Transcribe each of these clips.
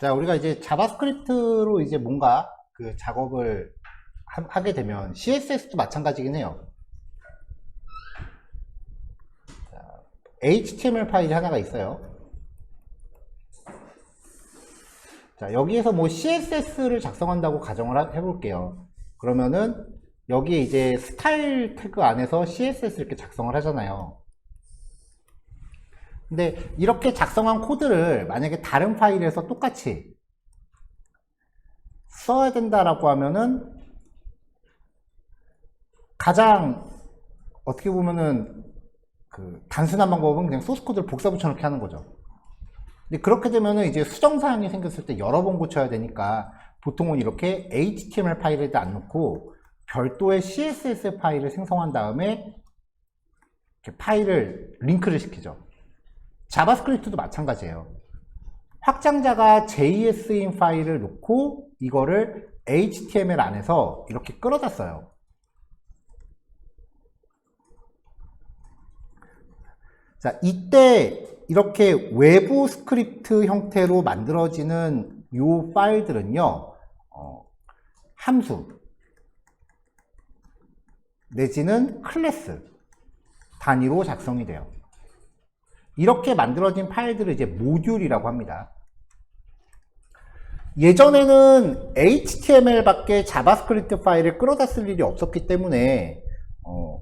자, 우리가 이제 자바스크립트로 이제 뭔가 그 작업을 하게 되면 CSS도 마찬가지긴 해요. 자, HTML 파일이 하나가 있어요. 자, 여기에서 뭐 CSS를 작성한다고 가정을 해볼게요. 그러면은 여기에 이제 스타일 태그 안에서 CSS 이렇게 작성을 하잖아요. 근데 이렇게 작성한 코드를 만약에 다른 파일에서 똑같이 써야 된다라고 하면은 가장 어떻게 보면은 그 단순한 방법은 그냥 소스 코드를 복사 붙여넣기 하는 거죠. 근데 그렇게 되면은 이제 수정사항이 생겼을 때 여러 번 고쳐야 되니까 보통은 이렇게 HTML 파일에도 안 넣고 별도의 CSS 파일을 생성한 다음에 이렇게 파일을 링크를 시키죠. 자바스크립트도 마찬가지예요. 확장자가 JS인 파일을 놓고 이거를 HTML 안에서 이렇게 끌어다 써요. 자, 이때 이렇게 외부 스크립트 형태로 만들어지는 이 파일들은요, 함수 내지는 클래스 단위로 작성이 돼요. 이렇게 만들어진 파일들을 이제 모듈이라고 합니다. 예전에는 HTML 밖에 자바스크립트 파일을 끌어다 쓸 일이 없었기 때문에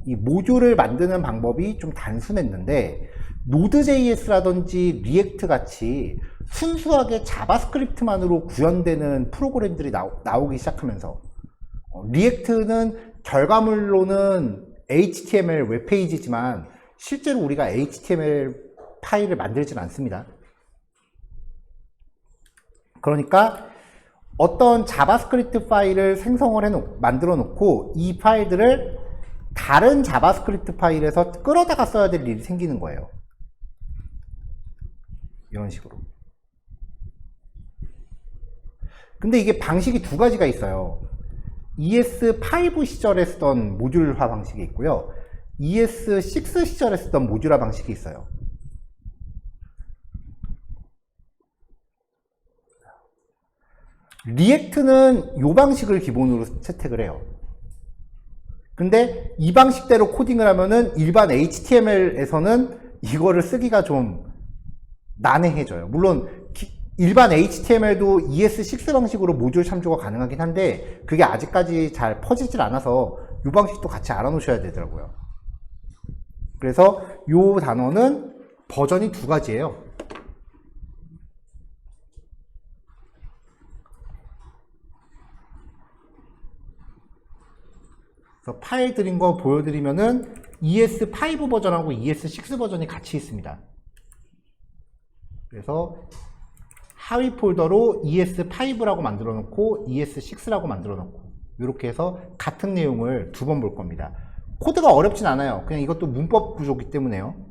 이 모듈을 만드는 방법이 좀 단순했는데 Node.js라든지 리액트 같이 순수하게 자바스크립트만으로 구현되는 프로그램들이 나오기 시작하면서 리액트는 결과물로는 HTML 웹페이지지만 실제로 우리가 HTML 파일을 만들지는 않습니다. 그러니까 어떤 자바스크립트 파일을 만들어 놓고 이 파일들을 다른 자바스크립트 파일에서 끌어다가 써야 될 일이 생기는 거예요. 이런 식으로. 근데 이게 방식이 두 가지가 있어요. ES5 시절에 쓰던 모듈화 방식이 있고요. ES6 시절에 쓰던 모듈화 방식이 있어요. 리액트는 이 방식을 기본으로 채택을 해요. 근데 이 방식대로 코딩을 하면은 일반 HTML에서는 이거를 쓰기가 좀 난해해져요. 물론 일반 HTML도 ES6 방식으로 모듈 참조가 가능하긴 한데 그게 아직까지 잘 퍼지질 않아서 이 방식도 같이 알아놓으셔야 되더라고요. 그래서 이 단어는 버전이 두 가지예요. 그래서 파일 드린 거 보여드리면은 ES5 버전하고 ES6 버전이 같이 있습니다. 그래서 하위 폴더로 ES5라고 만들어 놓고 ES6라고 만들어 놓고 이렇게 해서 같은 내용을 두 번 볼 겁니다. 코드가 어렵진 않아요. 그냥 이것도 문법 구조이기 때문에요.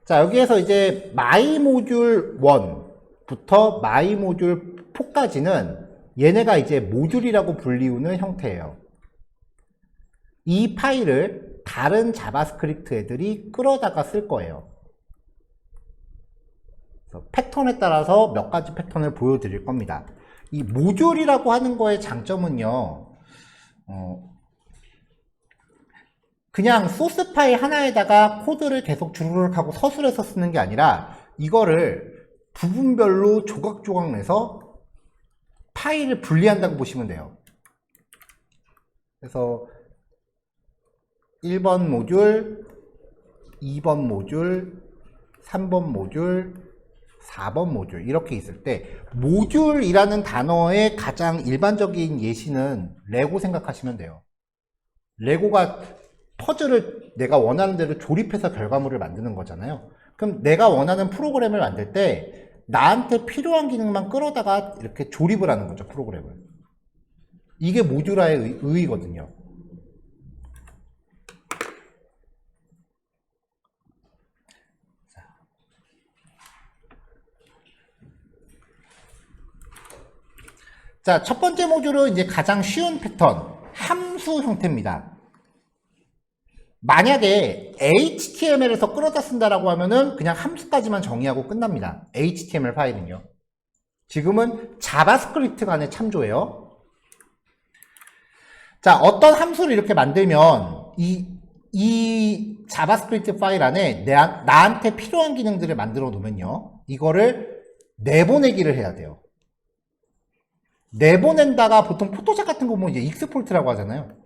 자, 여기에서 이제 my module 1부터 my module 4까지는 얘네가 이제 모듈이라고 불리우는 형태예요. 이 파일을 다른 자바스크립트 애들이 끌어다가 쓸 거예요. 그래서 패턴에 따라서 몇 가지 패턴을 보여드릴 겁니다. 이 모듈이라고 하는 거의 장점은요, 그냥 소스 파일 하나에다가 코드를 계속 주르륵 하고 서술해서 쓰는 게 아니라 이거를 부분별로 조각조각 내서 파일을 분리한다고 보시면 돼요. 그래서 1번 모듈, 2번 모듈, 3번 모듈, 4번 모듈 이렇게 있을 때 모듈이라는 단어의 가장 일반적인 예시는 레고 생각하시면 돼요. 레고가 퍼즐을 내가 원하는 대로 조립해서 결과물을 만드는 거잖아요. 그럼 내가 원하는 프로그램을 만들 때 나한테 필요한 기능만 끌어다가 이렇게 조립을 하는 거죠, 프로그램을. 이게 모듈화의 의의거든요. 자, 첫 번째 모듈은 이제 가장 쉬운 패턴, 함수 형태입니다. 만약에 HTML에서 끌어다 쓴다라고 하면은 그냥 함수까지만 정의하고 끝납니다. HTML 파일은요. 지금은 자바스크립트 간의 참조예요. 자, 어떤 함수를 이렇게 만들면 이 자바스크립트 파일 안에 나한테 필요한 기능들을 만들어 놓으면요. 이거를 내보내기를 해야 돼요. 내보낸다가 보통 포토샵 같은 거 보면 이제 익스포트라고 하잖아요.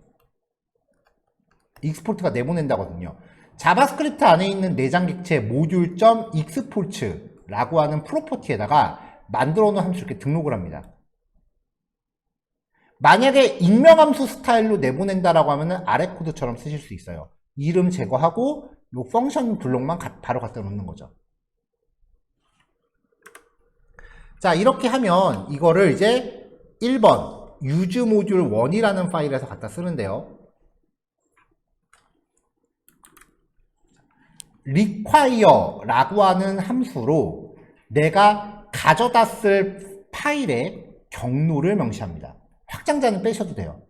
익스포트가 내보낸다거든요. 자바스크립트 안에 있는 내장 객체 module.export라고 하는 프로퍼티에다가 만들어 놓은 함수 이렇게 등록을 합니다. 만약에 익명함수 스타일로 내보낸다라고 하면은 아래 코드처럼 쓰실 수 있어요. 이름 제거하고 요 펑션 블록만 바로 갖다 놓는 거죠. 자, 이렇게 하면 이거를 이제 1번 useModule1이라는 파일에서 갖다 쓰는데요. require라고 하는 함수로 내가 가져다 쓸 파일의 경로를 명시합니다. 확장자는 빼셔도 돼요.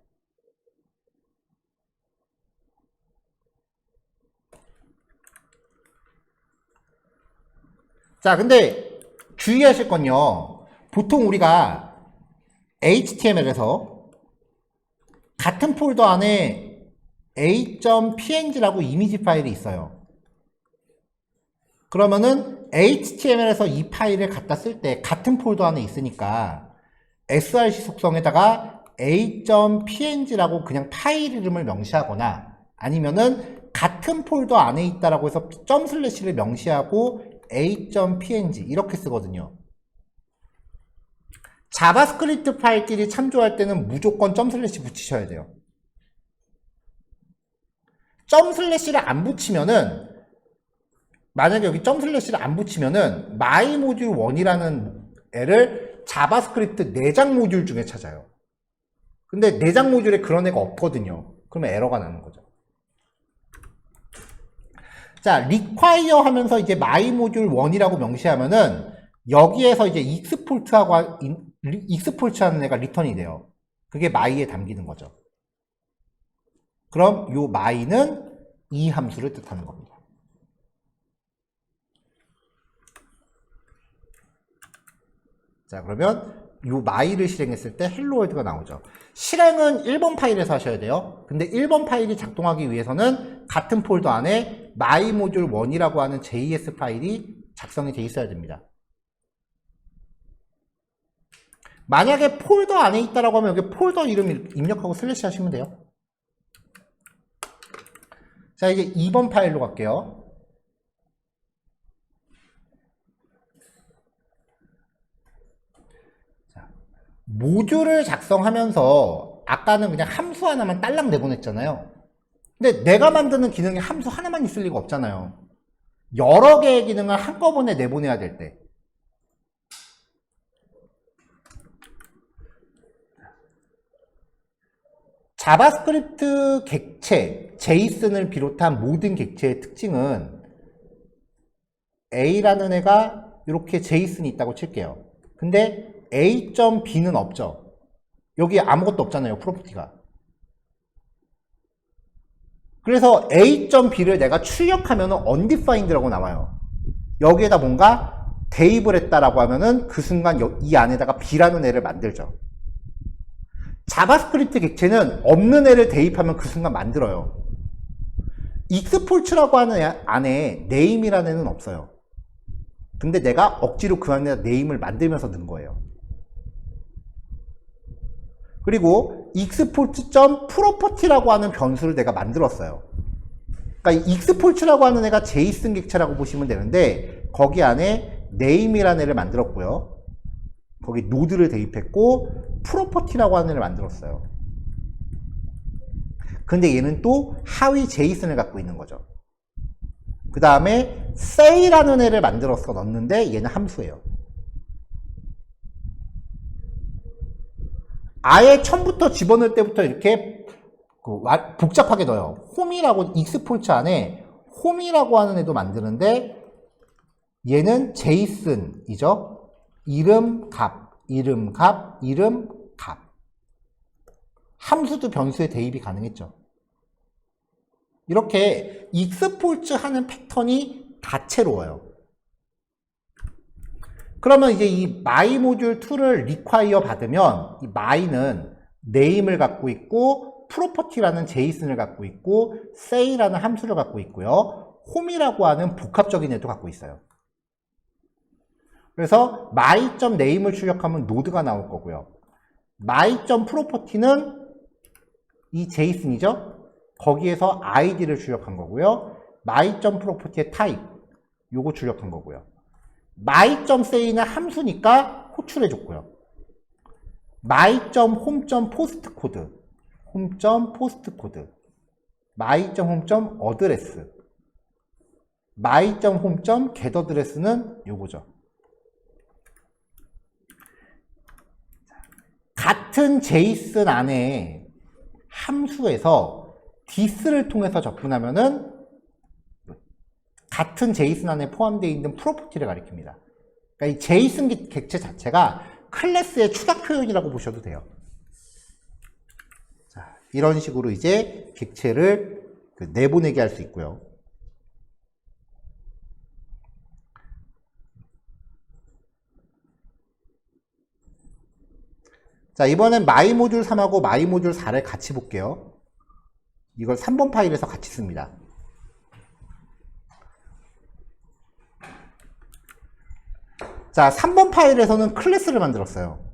자, 근데 주의하실 건요. 보통 우리가 HTML에서 같은 폴더 안에 a.png라고 이미지 파일이 있어요. 그러면은 HTML에서 이 파일을 갖다 쓸 때 같은 폴더 안에 있으니까 src 속성에다가 a.png라고 그냥 파일 이름을 명시하거나 아니면은 같은 폴더 안에 있다라고 해서 점 슬래시를 명시하고 a.png 이렇게 쓰거든요. 자바스크립트 파일끼리 참조할 때는 무조건 점 슬래시 붙이셔야 돼요. 점 슬래시를 안 붙이면은 만약에 여기 점 슬래시를 안 붙이면은 myModule1이라는 애를 자바스크립트 내장 모듈 중에 찾아요. 근데 내장 모듈에 그런 애가 없거든요. 그러면 에러가 나는 거죠. 자, require 하면서 이제 myModule1이라고 명시하면은 여기에서 이제 export 하는 애가 리턴이 돼요. 그게 my에 담기는 거죠. 그럼 요 my는 이 함수를 뜻하는 겁니다. 자, 그러면 요 my를 실행했을 때 hello world가 나오죠. 실행은 1번 파일에서 하셔야 돼요. 근데 1번 파일이 작동하기 위해서는 같은 폴더 안에 myModule1이라고 하는 JS 파일이 작성이 돼 있어야 됩니다. 만약에 폴더 안에 있다라고 하면 여기 폴더 이름 입력하고 슬래시 하시면 돼요. 자, 이제 2번 파일로 갈게요. 모듈을 작성하면서 아까는 그냥 함수 하나만 딸랑 내보냈잖아요. 근데 내가 만드는 기능에 함수 하나만 있을 리가 없잖아요. 여러 개의 기능을 한꺼번에 내보내야 될 때. 자바스크립트 객체, 제이슨을 비롯한 모든 객체의 특징은 A라는 애가 이렇게 제이슨이 있다고 칠게요. 근데 A.B는 없죠. 여기 아무것도 없잖아요. 프로퍼티가. 그래서 A.B를 내가 출력하면 undefined라고 나와요. 여기에다 뭔가 대입을 했다라고 하면은 그 순간 이 안에다가 B라는 애를 만들죠. 자바스크립트 객체는 없는 애를 대입하면 그 순간 만들어요. 익스포츠라고 하는 애 안에 name이라는 애는 없어요. 근데 내가 억지로 그 안에다 name을 만들면서 넣은 거예요. 그리고 export.property라고 하는 변수를 내가 만들었어요. 그러니까 이 export라고 하는 애가 제이슨 객체라고 보시면 되는데 거기 안에 name이라는 애를 만들었고요. 거기 노드를 대입했고 property라고 하는 애를 만들었어요. 근데 얘는 또 하위 제이슨을 갖고 있는 거죠. 그 다음에 say라는 애를 만들어서 넣었는데 얘는 함수예요. 아예 처음부터 집어넣을 때부터 이렇게 복잡하게 넣어요. 홈이라고 익스포츠 안에 홈이라고 하는 애도 만드는데 얘는 제이슨이죠. 이름 값 함수도 변수에 대입이 가능했죠. 이렇게 익스포트 하는 패턴이 다채로워요. 그러면 이제 이 my 모듈 2를 require 받으면 이 my는 name을 갖고 있고 property라는 JSON을 갖고 있고 say라는 함수를 갖고 있고요. home이라고 하는 복합적인 애도 갖고 있어요. 그래서 my.name을 출력하면 노드가 나올 거고요. my.property는 이 JSON이죠. 거기에서 id를 출력한 거고요. my.property의 type 요거 출력한 거고요. my.say는 함수니까 호출해 줬고요. my.home.postcode home.postcode my.home.address my.home.getAddress는 요거죠. 같은 JSON 안에 함수에서 this를 통해서 접근하면은 같은 JSON 안에 포함되어 있는 프로퍼티를 가리킵니다. 그러니까 이 JSON 객체 자체가 클래스의 추락 표현이라고 보셔도 돼요. 자, 이런 식으로 이제 객체를 내보내게 할 수 있고요. 자, 이번엔 my 모듈 3하고 my 모듈 4를 같이 볼게요. 이걸 3번 파일에서 같이 씁니다. 자, 3번 파일에서는 클래스를 만들었어요.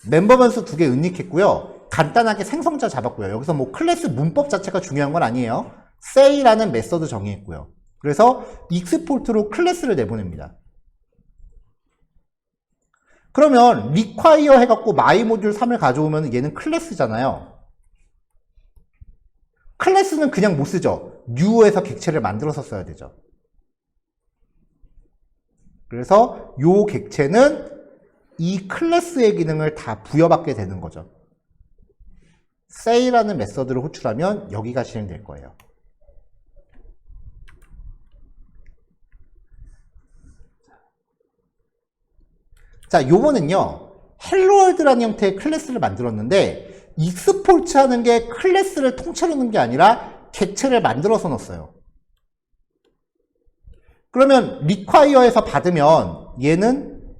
멤버 변수 2개 은닉했고요. 간단하게 생성자 잡았고요. 여기서 뭐 클래스 문법 자체가 중요한 건 아니에요. say라는 메서드 정의했고요. 그래서 익스포트로 클래스를 내보냅니다. 그러면 require 해갖고 my 모듈 3을 가져오면 얘는 클래스잖아요. 클래스는 그냥 못 쓰죠. new에서 객체를 만들어서 써야 되죠. 그래서 요 객체는 이 클래스의 기능을 다 부여받게 되는 거죠. say라는 메서드를 호출하면 여기가 실행될 거예요. 자, 요거는요, 헬로월드라는 형태의 클래스를 만들었는데, 익스포트 하는 게 클래스를 통째로 넣는 게 아니라 객체를 만들어서 넣었어요. 그러면 require에서 받으면 얘는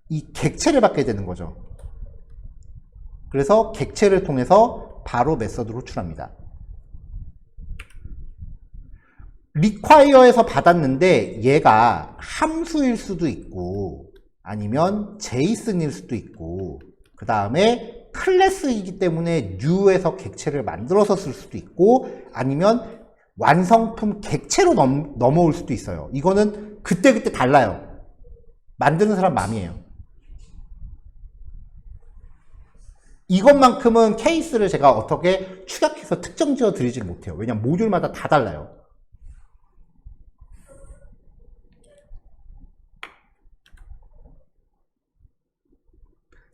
이 객체를 받게 되는 거죠. 그래서 객체를 통해서 바로 메서드를 호출합니다. require에서 받았는데 얘가 함수일 수도 있고 아니면 JSON일 수도 있고 그 다음에 클래스이기 때문에 new에서 객체를 만들어서 쓸 수도 있고 아니면 완성품 객체로 넘어올 수도 있어요. 이거는 그때그때 달라요. 만드는 사람 맘이에요. 이것만큼은 케이스를 제가 어떻게 축약해서 특정 지어 드리지를 못해요. 왜냐면 모듈마다 다 달라요.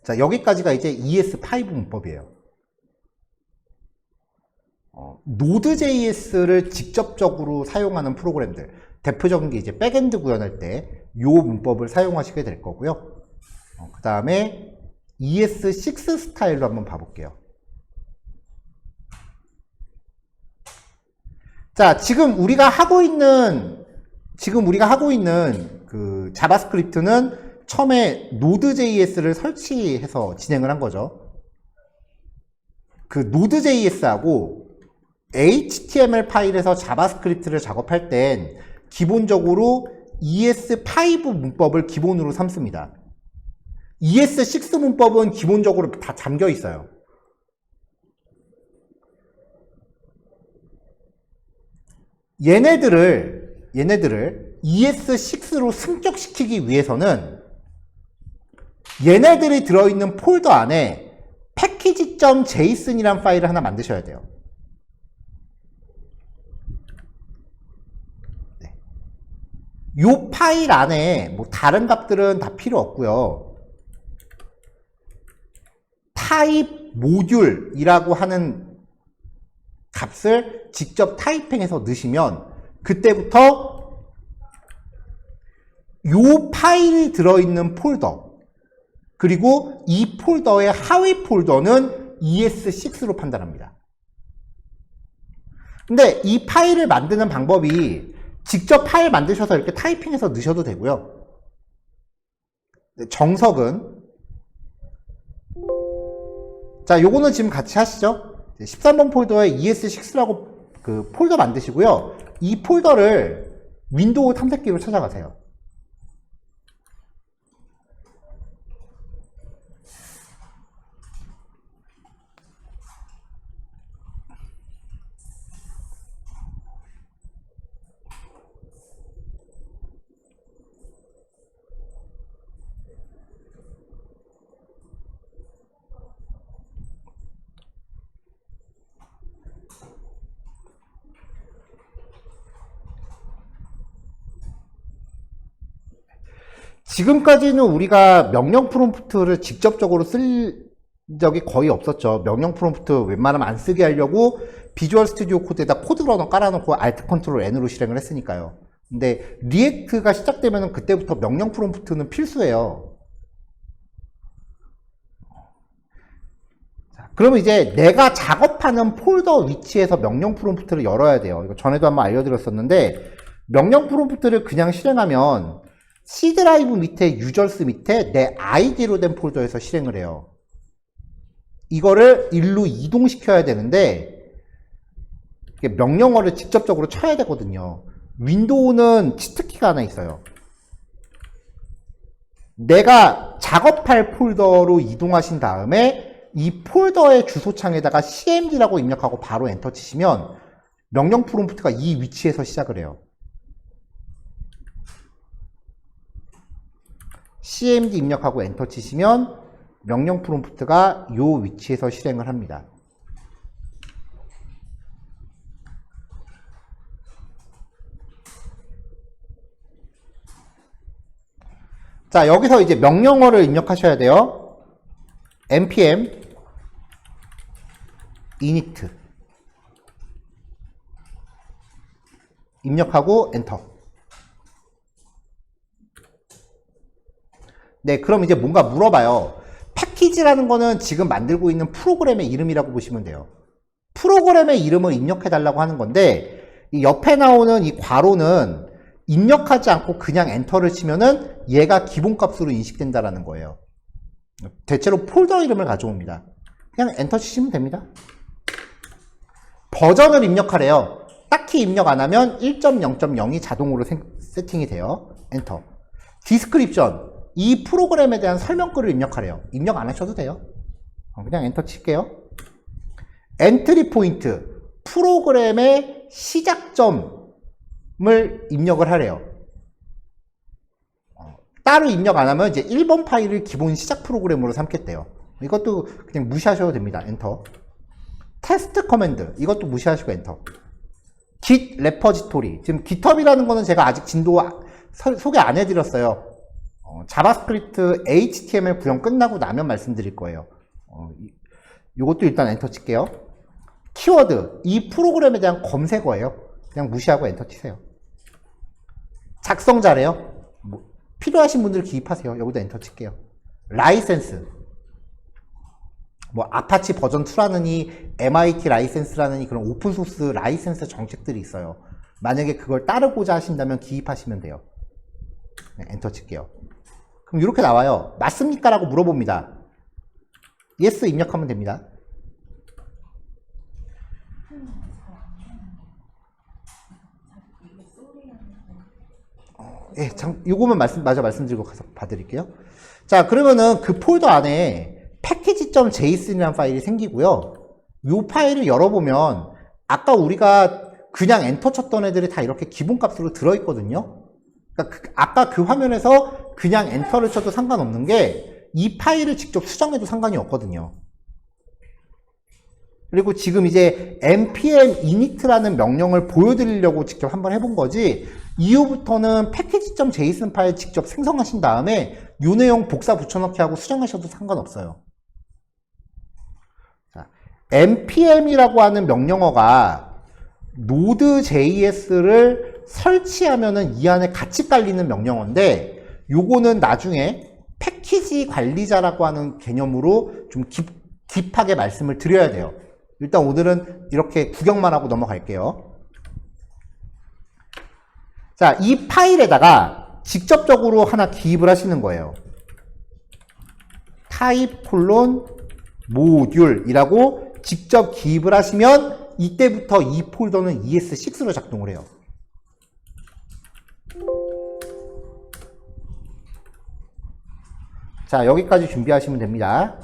자, 여기까지가 이제 ES5 문법이에요. Node.js를 직접적으로 사용하는 프로그램들, 대표적인 게 이제 백엔드 구현할 때 이 문법을 사용하시게 될 거고요. 그 다음에 ES6 스타일로 한번 봐볼게요. 자, 지금 우리가 하고 있는 그 자바스크립트는 처음에 Node.js를 설치해서 진행을 한 거죠. 그 Node.js하고 HTML 파일에서 자바스크립트를 작업할 땐 기본적으로 ES5 문법을 기본으로 삼습니다. ES6 문법은 기본적으로 다 잠겨 있어요. 얘네들을 ES6로 승격시키기 위해서는 얘네들이 들어있는 폴더 안에 package.json이라는 파일을 하나 만드셔야 돼요. 이 파일 안에 뭐 다른 값들은 다 필요 없고요. 타입 모듈이라고 하는 값을 직접 타이핑해서 넣으시면 그때부터 이 파일이 들어있는 폴더, 그리고 이 폴더의 하위 폴더는 ES6로 판단합니다. 근데 이 파일을 만드는 방법이 직접 파일 만드셔서 이렇게 타이핑해서 넣으셔도 되고요. 정석은 자, 요거는 지금 같이 하시죠. 13번 폴더에 ES6라고 그 폴더 만드시고요. 이 폴더를 윈도우 탐색기로 찾아가세요. 지금까지는 우리가 명령 프롬프트를 직접적으로 쓸 적이 거의 없었죠. 명령 프롬프트 웬만하면 안 쓰게 하려고 비주얼 스튜디오 코드에다 코드 러너 깔아놓고 Alt 컨트롤 N으로 실행을 했으니까요. 근데 리액트가 시작되면 그때부터 명령 프롬프트는 필수예요. 자, 그러면 이제 내가 작업하는 폴더 위치에서 명령 프롬프트를 열어야 돼요. 이거 전에도 한번 알려드렸었는데 명령 프롬프트를 그냥 실행하면 C 드라이브 밑에 유저스 밑에 내 아이디로 된 폴더에서 실행을 해요. 이거를 일로 이동시켜야 되는데 명령어를 직접적으로 쳐야 되거든요. 윈도우는 치트키가 하나 있어요. 내가 작업할 폴더로 이동하신 다음에 이 폴더의 주소창에다가 cmd라고 입력하고 바로 엔터 치시면 명령 프롬프트가 이 위치에서 시작을 해요. cmd 입력하고 엔터 치시면 명령 프롬프트가 이 위치에서 실행을 합니다. 자, 여기서 이제 명령어를 입력하셔야 돼요. npm init 입력하고 엔터. 네, 그럼 이제 뭔가 물어봐요. 패키지라는 거는 지금 만들고 있는 프로그램의 이름이라고 보시면 돼요. 프로그램의 이름을 입력해달라고 하는 건데, 이 옆에 나오는 이 괄호는 입력하지 않고 그냥 엔터를 치면은 얘가 기본값으로 인식된다라는 거예요. 대체로 폴더 이름을 가져옵니다. 그냥 엔터 치시면 됩니다. 버전을 입력하래요. 딱히 입력 안 하면 1.0.0이 자동으로 세팅이 돼요. 엔터. 디스크립션. 이 프로그램에 대한 설명글을 입력하래요. 입력 안 하셔도 돼요. 그냥 엔터 칠게요. 엔트리 포인트, 프로그램의 시작점을 입력을 하래요. 따로 입력 안 하면 이제 1번 파일을 기본 시작 프로그램으로 삼겠대요. 이것도 그냥 무시하셔도 됩니다. 엔터. 테스트 커맨드, 이것도 무시하시고 엔터. git 레퍼지토리, 지금 GitHub이라는 거는 제가 아직 진도 소개 안 해드렸어요. 자바스크립트 HTML 구형 끝나고 나면 말씀드릴 거예요. 이것도 일단 엔터 칠게요. 키워드, 이 프로그램에 대한 검색어예요. 그냥 무시하고 엔터 치세요. 작성자래요. 필요하신 분들 기입하세요. 여기도 엔터 칠게요. 라이센스, 아파치 버전 2라느니 MIT 라이센스라느니 그런 오픈소스 라이센스 정책들이 있어요. 만약에 그걸 따르고자 하신다면 기입하시면 돼요. 네, 엔터 칠게요. 그럼 이렇게 나와요. 맞습니까? 라고 물어봅니다. yes 입력하면 됩니다. 예, 요거만 마저 말씀드리고 가서 봐드릴게요. 자, 그러면은 그 폴더 안에 package.json이라는 파일이 생기고요. 요 파일을 열어보면 아까 우리가 그냥 엔터 쳤던 애들이 다 이렇게 기본값으로 들어있거든요. 그러니까 아까 그 화면에서 그냥 엔터를 쳐도 상관없는 게 이 파일을 직접 수정해도 상관이 없거든요. 그리고 지금 이제 npm init라는 명령을 보여드리려고 직접 한번 해본 거지, 이후부터는 package.json 파일 직접 생성하신 다음에 요 내용 복사 붙여넣기 하고 수정하셔도 상관없어요. 자, npm이라고 하는 명령어가 Node.js를 설치하면은 이 안에 같이 깔리는 명령어인데, 요거는 나중에 패키지 관리자라고 하는 개념으로 좀 딥하게 말씀을 드려야 돼요. 일단 오늘은 이렇게 구경만 하고 넘어갈게요. 자, 이 파일에다가 직접적으로 하나 기입을 하시는 거예요. 타입 콜론 모듈이라고 직접 기입을 하시면 이때부터 이 폴더는 ES6로 작동을 해요. 자, 여기까지 준비하시면 됩니다.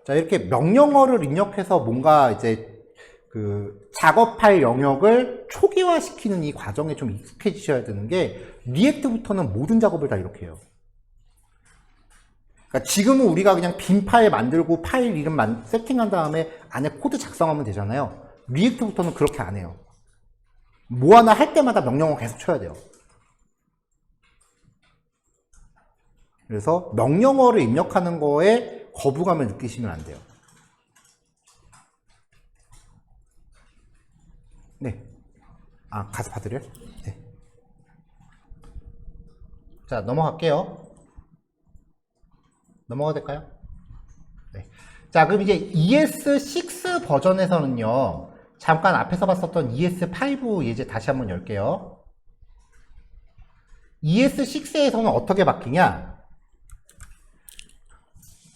자, 이렇게 명령어를 입력해서 뭔가 이제 작업할 영역을 초기화시키는 이 과정에 좀 익숙해지셔야 되는 게 리액트부터는 모든 작업을 다 이렇게 해요. 그러니까 지금은 우리가 그냥 빈 파일 만들고 파일 이름 세팅한 다음에 안에 코드 작성하면 되잖아요. 리액트부터는 그렇게 안 해요. 뭐 하나 할 때마다 명령어 계속 쳐야 돼요. 그래서 명령어를 입력하는 거에 거부감을 느끼시면 안 돼요. 네. 아, 가서 봐드려요? 네. 자, 넘어갈게요. 넘어가도 될까요? 네. 자, 그럼 이제 ES6 버전에서는요, 잠깐 앞에서 봤었던 ES5 예제 다시 한번 열게요. ES6에서는 어떻게 바뀌냐?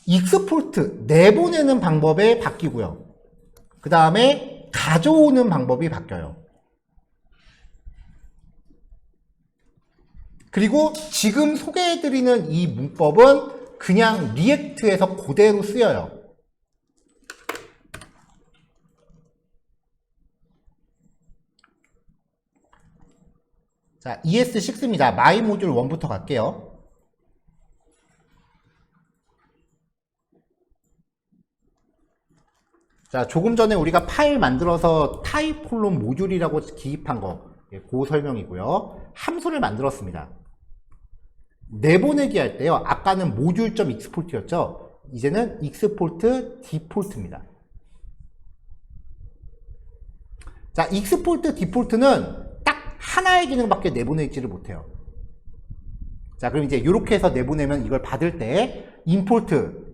익스포트, 내보내는 방법에 바뀌고요. 그 다음에 가져오는 방법이 바뀌어요. 그리고 지금 소개해드리는 이 문법은 그냥 리액트에서 그대로 쓰여요. 자, ES6입니다. 마이 모듈 1부터 갈게요. 자, 조금 전에 우리가 파일 만들어서 타입 콜론 모듈이라고 기입한 거, 그 설명이고요. 함수를 만들었습니다. 내보내기 할 때요. 아까는 모듈.export였죠. 이제는 export default입니다. 자, export default는 딱 하나의 기능밖에 내보내지를 못해요. 자, 그럼 이제 이렇게 해서 내보내면 이걸 받을 때 import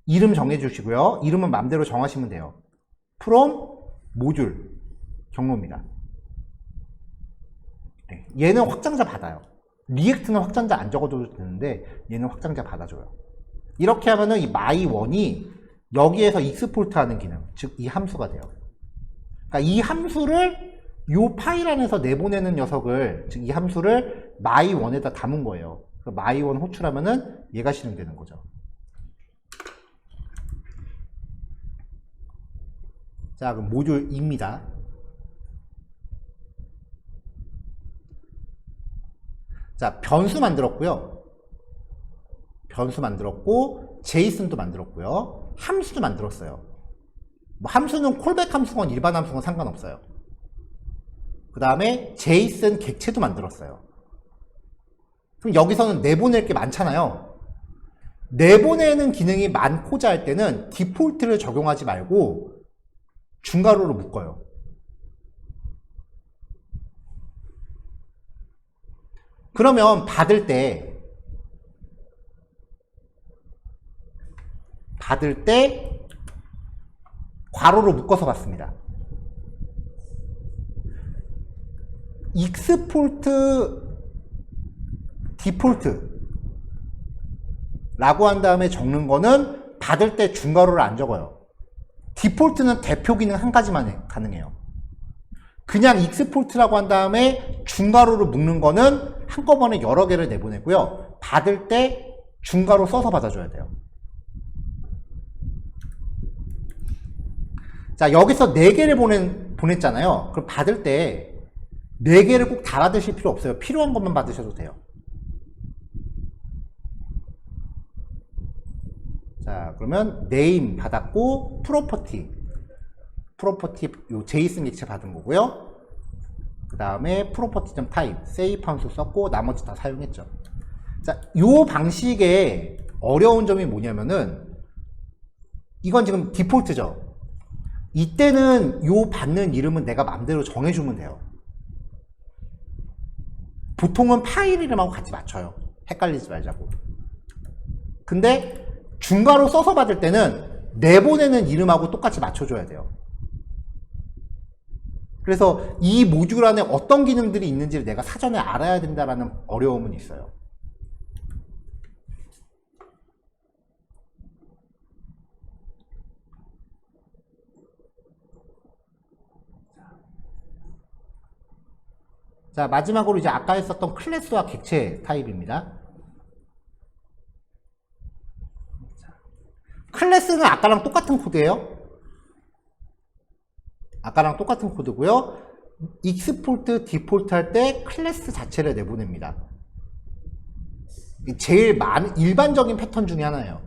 이름 정해주시고요. 이름은 마음대로 정하시면 돼요. from 모듈 경로입니다. 네, 얘는 확장자 받아요. 리액트는 확장자 안 적어도 되는데 얘는 확장자 받아줘요. 이렇게 하면은 이 my1이 여기에서 익스포트 하는 기능, 즉 이 함수가 돼요. 그러니까 이 함수를 이 파일 안에서 내보내는 녀석을, 즉 이 함수를 my1에다 담은 거예요. my1 호출하면은 얘가 실행되는 거죠. 자, 그럼 모듈 2입니다. 자, 변수 만들었고요. 변수 만들었고, 제이슨도 만들었고요. 함수도 만들었어요. 뭐 함수는 콜백 함수건 일반 함수건 상관없어요. 그 다음에 제이슨 객체도 만들었어요. 그럼 여기서는 내보낼 게 많잖아요. 내보내는 기능이 많고자 할 때는 디폴트를 적용하지 말고 중괄호로 묶어요. 그러면 받을 때 괄호로 묶어서 받습니다. export default 라고 한 다음에 적는 거는 받을 때 중괄호를 안 적어요. 디폴트는 대표 기능 한 가지만 가능해요. 그냥 익스포트라고 한 다음에 중괄호로 묶는 거는 한꺼번에 여러 개를 내보내고요. 받을 때 중괄호 써서 받아줘야 돼요. 자, 여기서 4개를 보냈잖아요. 그럼 받을 때 4개를 꼭 다 받으실 필요 없어요. 필요한 것만 받으셔도 돼요. 자, 그러면 name 받았고 property 요 제이슨 객체 받은 거고요. 그 다음에 property.type save 함수 썼고 나머지 다 사용했죠. 자, 요 방식의 어려운 점이 뭐냐면은 이건 지금 디폴트죠. 이때는 요 받는 이름은 내가 맘대로 정해주면 돼요. 보통은 파일 이름하고 같이 맞춰요. 헷갈리지 말자고. 근데 중괄호 써서 받을 때는 내보내는 이름하고 똑같이 맞춰줘야 돼요. 그래서 이 모듈 안에 어떤 기능들이 있는지를 내가 사전에 알아야 된다는 어려움은 있어요. 자, 마지막으로 이제 아까 했었던 클래스와 객체 타입입니다. 클래스는 아까랑 똑같은 코드예요. 아까랑 똑같은 코드고요. 익스포트, 디폴트 할 때 클래스 자체를 내보냅니다. 제일 일반적인 패턴 중에 하나예요.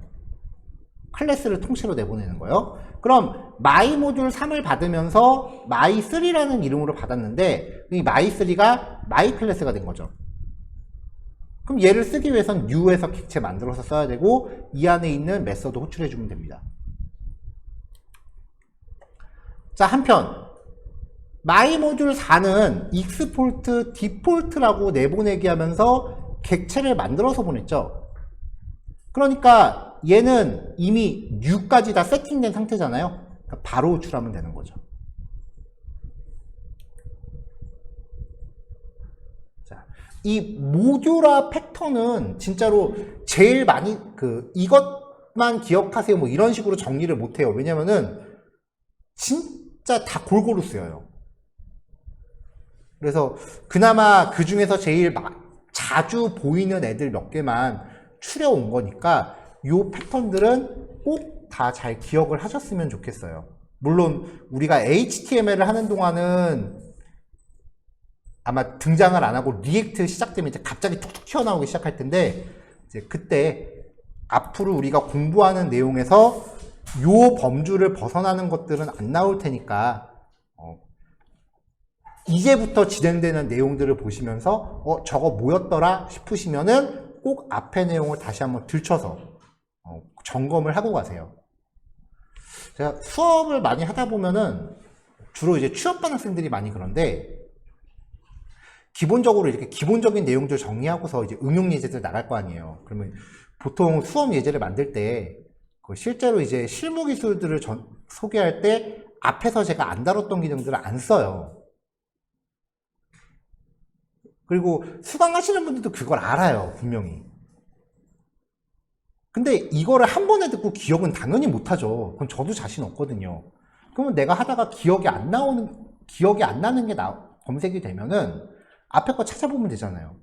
클래스를 통째로 내보내는 거예요. 그럼 my 모듈 3을 받으면서 my3라는 이름으로 받았는데 이 my3가 my 클래스가 된 거죠. 그럼 얘를 쓰기 위해선 new에서 객체 만들어서 써야 되고 이 안에 있는 메서드 호출해 주면 됩니다. 자, 한편 my 모듈 4는 익스포트, 디폴트라고 내보내기 하면서 객체를 만들어서 보냈죠. 그러니까 얘는 이미 new까지 다 세팅된 상태잖아요. 그러니까 바로 호출하면 되는 거죠. 자, 이 모듈화 패턴은 진짜로 제일 많이 이것만 기억하세요 뭐 이런 식으로 정리를 못해요. 왜냐면은 진짜 다 골고루 쓰여요. 그래서 그나마 그 중에서 제일 자주 보이는 애들 몇 개만 추려온 거니까 요 패턴들은 꼭 다 잘 기억을 하셨으면 좋겠어요. 물론 우리가 HTML을 하는 동안은 아마 등장을 안 하고 리액트 시작되면 이제 갑자기 툭툭 튀어나오기 시작할 텐데 이제 그때 앞으로 우리가 공부하는 내용에서 요 범주를 벗어나는 것들은 안 나올 테니까 이제부터 진행되는 내용들을 보시면서 저거 뭐였더라 싶으시면은 꼭 앞의 내용을 다시 한번 들춰서 점검을 하고 가세요. 제가 수업을 많이 하다 보면은 주로 이제 취업반 학생들이 많이 그런데 기본적으로 이렇게 기본적인 내용들 정리하고서 이제 응용 예제들 나갈 거 아니에요. 그러면 보통 수업 예제를 만들 때 실제로 이제 실무 기술들을 소개할 때 앞에서 제가 안 다뤘던 기능들을 안 써요. 그리고 수강하시는 분들도 그걸 알아요, 분명히. 근데 이거를 한 번에 듣고 기억은 당연히 못하죠. 그럼 저도 자신 없거든요. 그러면 내가 하다가 기억이 안 나는 게 검색이 되면은 앞에 거 찾아보면 되잖아요.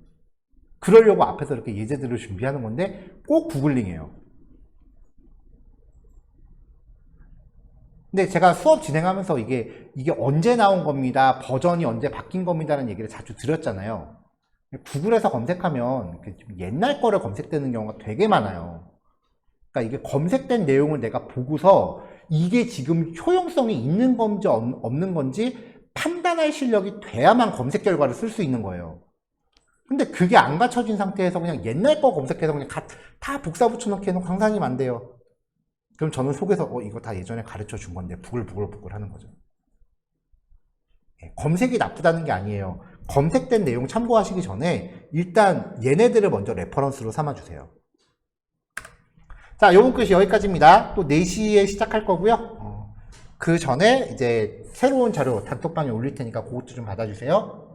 그러려고 앞에서 이렇게 예제들을 준비하는 건데 꼭 구글링해요. 근데 제가 수업 진행하면서 이게 언제 나온 겁니다, 버전이 언제 바뀐 겁니다라는 얘기를 자주 드렸잖아요. 구글에서 검색하면 옛날 거를 검색되는 경우가 되게 많아요. 그러니까 이게 검색된 내용을 내가 보고서 이게 지금 효용성이 있는 건지 없는 건지 판단할 실력이 돼야만 검색 결과를 쓸 수 있는 거예요. 근데 그게 안 갖춰진 상태에서 그냥 옛날 거 검색해서 그냥 다 복사 붙여넣기 해놓고 항상이 안 돼요. 그럼 저는 속에서 이거 다 예전에 가르쳐 준 건데 부글부글 하는 거죠. 검색이 나쁘다는 게 아니에요. 검색된 내용 참고하시기 전에 일단 얘네들을 먼저 레퍼런스로 삼아주세요. 자, 요번 글씨 여기까지입니다. 또 4시에 시작할 거고요. 그 전에 이제 새로운 자료 단톡방에 올릴 테니까 그것도 좀 받아주세요.